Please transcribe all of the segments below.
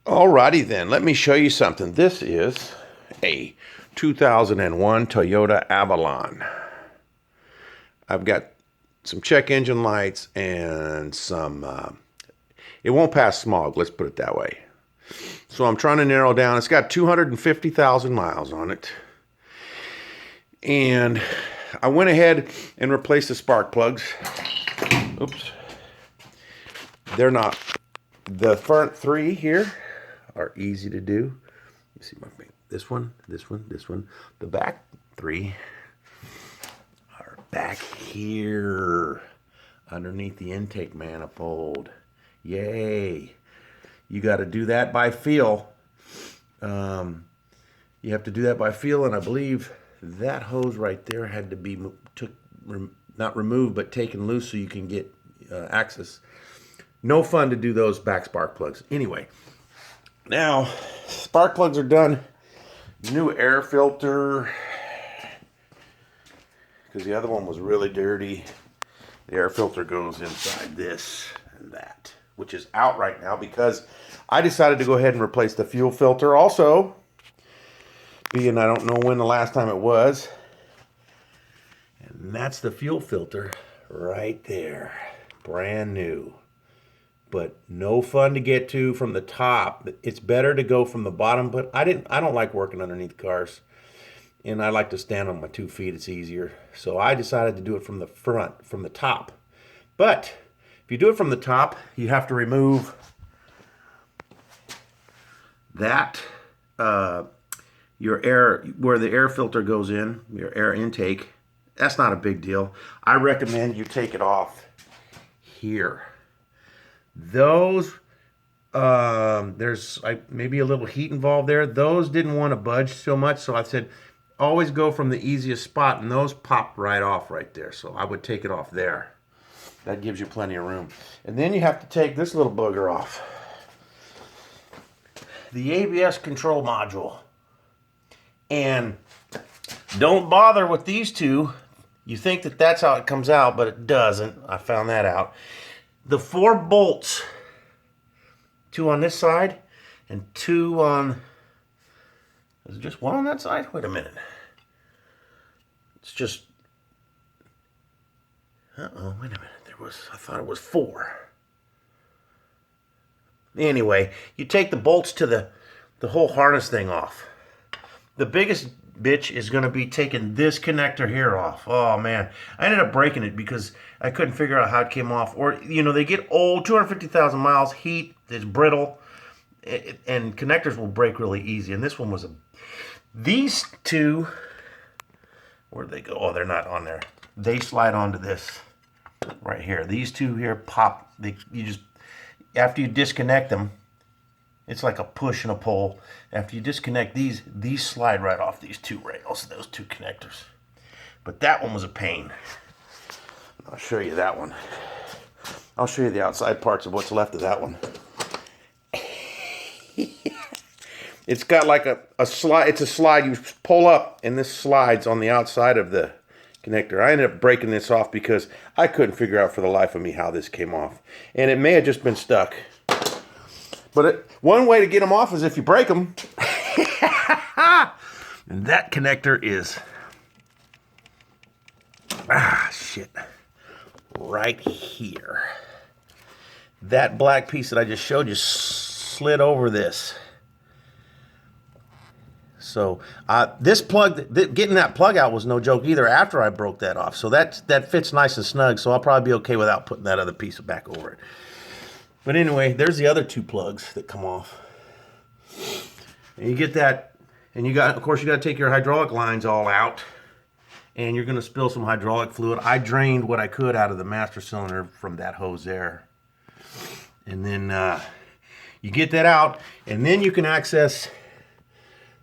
Alrighty then, let me show you something. This is a 2001 Toyota Avalon. I've got some check engine lights and some, it won't pass smog, let's put it that way. So I'm trying to narrow down. It's got 250,000 miles on it. And I went ahead and replaced the spark plugs. Oops. They're not, the front three here are easy to do. You see my finger. This one, this one, this one. The back three are back here underneath the intake manifold. Yay. You got to do that by feel. You have to do that by feel, and I believe that hose right there had to be not removed, but taken loose so you can get access. No fun to do those back spark plugs. Anyway, now spark plugs are done. New air filter, because the other one was really dirty. The air filter goes inside this and that, which is out right now because I decided to go ahead and replace the fuel filter also, being I don't know when the last time it was. And that's the fuel filter right there, brand new. But no fun to get to from the top. It's better to go from the bottom, but I don't like working underneath cars. And I like to stand on my 2 feet, it's easier. So I decided to do it from the front, from the top. But if you do it from the top, you have to remove that, your air, where the air filter goes in, your air intake. That's not a big deal. I recommend you take it off here. Those, there's maybe a little heat involved there. Those didn't want to budge so much, so I said, always go from the easiest spot, and those popped right off right there. So I would take it off there. That gives you plenty of room. And then you have to take this little booger off. The ABS control module. And don't bother with these two. You think that that's how it comes out, but it doesn't. I found that out. The 4 bolts, 2 on this side and 2 on, is it just 1 on that side? Wait a minute. It's just, uh-oh, wait a minute. I thought it was 4. Anyway, you take the bolts to the whole harness thing off. The biggest bitch is going to be taking this connector here off. Oh man, I ended up breaking it because I couldn't figure out how it came off. Or, you know, they get old, 250,000 miles, heat, it's brittle, and connectors will break really easy. And this one was these two, where'd they go? Oh, they're not on there. They slide onto this right here. These two here pop. You just, after you disconnect them, it's like a push and a pull. After you disconnect these slide right off these 2 rails, those 2 connectors. But that one was a pain. I'll show you that one. I'll show you the outside parts of what's left of that one. It's got like a slide. It's a slide you pull up, and this slides on the outside of the connector. I ended up breaking this off because I couldn't figure out for the life of me how this came off. And it may have just been stuck. But one way to get them off is if you break them. And that connector is, shit, right here. That black piece that I just showed you slid over this. So this plug, getting that plug out was no joke either after I broke that off. So that fits nice and snug, so I'll probably be okay without putting that other piece back over it. But anyway, there's the other 2 plugs that come off. And you get that, and of course, you got to take your hydraulic lines all out. And you're going to spill some hydraulic fluid. I drained what I could out of the master cylinder from that hose there. And then you get that out, and then you can access,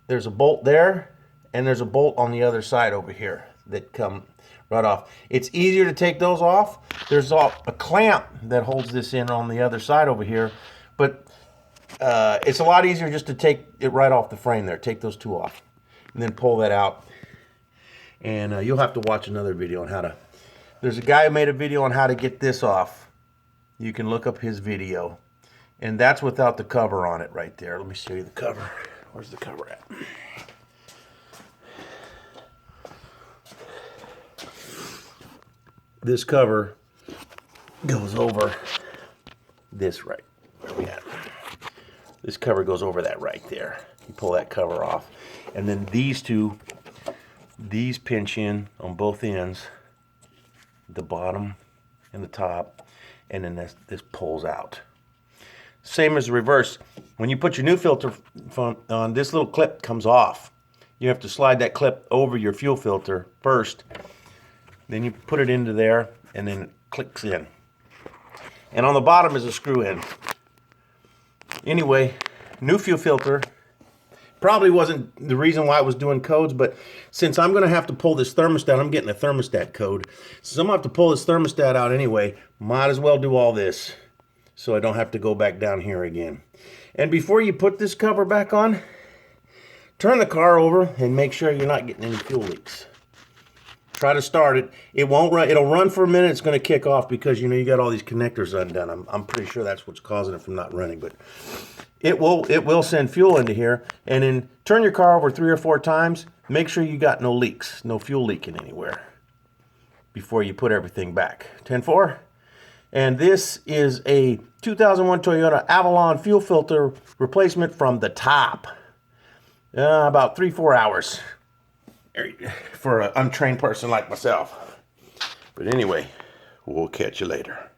there's a bolt there, and there's a bolt on the other side over here that come right off. It's easier to take those off. There's a clamp that holds this in on the other side over here, but it's a lot easier just to take it right off the frame there. Take those 2 off and then pull that out. And you'll have to watch another video on how to, there's a guy who made a video on how to get this off. You can look up his video. And that's without the cover on it right there. Let me show you the cover. Where's the cover at? This cover goes over this right. Where we at? This cover goes over that right there. You pull that cover off. And then these pinch in on both ends, the bottom and the top, and then this pulls out. Same as the reverse. When you put your new filter on, this little clip comes off. You have to slide that clip over your fuel filter first. Then you put it into there, and then it clicks in. And on the bottom is a screw in. Anyway, new fuel filter. Probably wasn't the reason why I was doing codes, but since I'm going to have to pull this thermostat, I'm getting a thermostat code. Since I'm going to have to pull this thermostat out anyway, might as well do all this so I don't have to go back down here again. And before you put this cover back on, turn the car over and make sure you're not getting any fuel leaks. Try to start it. It won't run. It'll run for a minute. It's going to kick off because you got all these connectors undone. I'm pretty sure that's what's causing it from not running, but it will send fuel into here. And then turn your car over 3 or 4 times. Make sure you got no leaks, no fuel leaking anywhere before you put everything back. 10-4. And this is a 2001 Toyota Avalon fuel filter replacement from the top. About 3-4 hours for an untrained person like myself. But anyway, we'll catch you later.